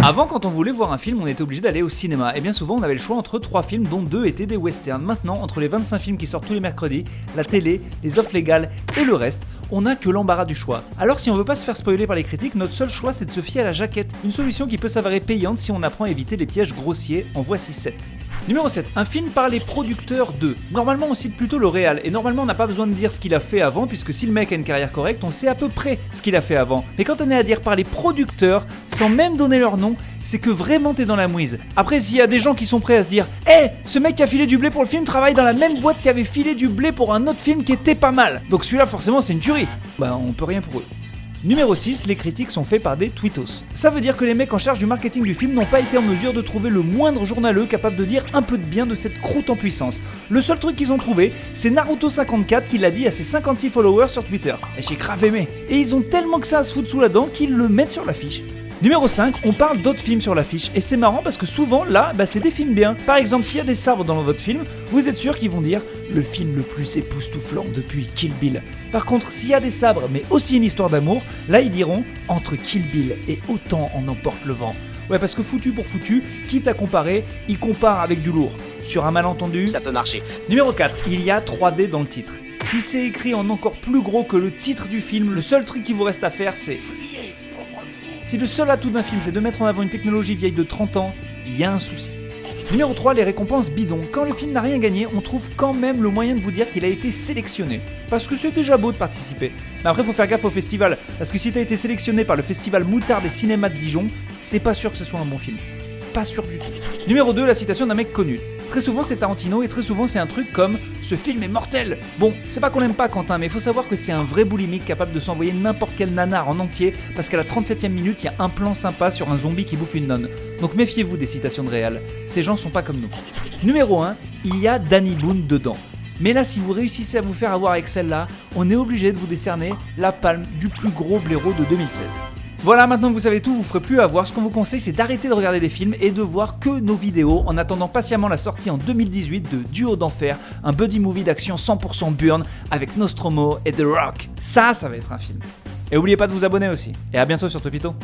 Avant, quand on voulait voir un film, on était obligé d'aller au cinéma, et bien souvent on avait le choix entre 3 films dont 2 étaient des westerns. Maintenant, entre les 25 films qui sortent tous les mercredis, la télé, les offres légales et le reste, on n'a que l'embarras du choix. Alors si on veut pas se faire spoiler par les critiques, notre seul choix c'est de se fier à la jaquette, une solution qui peut s'avérer payante si on apprend à éviter les pièges grossiers, en voici 7. Numéro 7, un film par les producteurs de. Normalement on cite plutôt le réal, et normalement on n'a pas besoin de dire ce qu'il a fait avant, puisque si le mec a une carrière correcte, on sait à peu près ce qu'il a fait avant. Mais quand on est à dire par les producteurs, sans même donner leur nom, c'est que vraiment t'es dans la mouise. Après, s'il y a des gens qui sont prêts à se dire « Hey, ce mec qui a filé du blé pour le film travaille dans la même boîte qui avait filé du blé pour un autre film qui était pas mal. Donc celui-là forcément c'est une tuerie. » Bah on peut rien pour eux. Numéro 6, les critiques sont faites par des tweetos. Ça veut dire que les mecs en charge du marketing du film n'ont pas été en mesure de trouver le moindre journaleux capable de dire un peu de bien de cette croûte en puissance. Le seul truc qu'ils ont trouvé, c'est Naruto54 qui l'a dit à ses 56 followers sur Twitter. Et j'ai grave aimé. Et ils ont tellement que ça à se foutre sous la dent qu'ils le mettent sur l'affiche. Numéro 5, on parle d'autres films sur l'affiche, et c'est marrant parce que souvent là, c'est des films bien. Par exemple, s'il y a des sabres dans votre film, vous êtes sûr qu'ils vont dire « le film le plus époustouflant depuis Kill Bill ». Par contre, s'il y a des sabres mais aussi une histoire d'amour, là ils diront « entre Kill Bill et Autant en emporte le vent ». Ouais, parce que foutu pour foutu, quitte à comparer, il compare avec du lourd. Sur un malentendu, ça peut marcher. Numéro 4, il y a 3D dans le titre. Si c'est écrit en encore plus gros que le titre du film, le seul truc qui vous reste à faire c'est... Si le seul atout d'un film c'est de mettre en avant une technologie vieille de 30 ans, il y a un souci. Numéro 3, les récompenses bidons. Quand le film n'a rien gagné, on trouve quand même le moyen de vous dire qu'il a été sélectionné. Parce que c'est déjà beau de participer. Mais après faut faire gaffe au festival, parce que si t'as été sélectionné par le festival Moutarde et Cinéma de Dijon, c'est pas sûr que ce soit un bon film. Pas sûr du tout. Numéro 2, la citation d'un mec connu. Très souvent c'est Tarantino et très souvent c'est un truc comme « ce film est mortel ». Bon, c'est pas qu'on l'aime pas Quentin, mais il faut savoir que c'est un vrai boulimique capable de s'envoyer n'importe quel nanar en entier parce qu'à la 37e minute, il y a un plan sympa sur un zombie qui bouffe une nonne. Donc méfiez-vous des citations de réal, ces gens sont pas comme nous. Numéro 1, il y a Danny Boone dedans. Mais là, si vous réussissez à vous faire avoir avec celle-là, on est obligé de vous décerner la palme du plus gros blaireau de 2016. Voilà, maintenant que vous savez tout, vous ferez plus à voir. Ce qu'on vous conseille, c'est d'arrêter de regarder les films et de voir que nos vidéos en attendant patiemment la sortie en 2018 de Duo d'Enfer, un buddy movie d'action 100% burn avec Nostromo et The Rock. Ça va être un film. Et n'oubliez pas de vous abonner aussi. Et à bientôt sur Topito.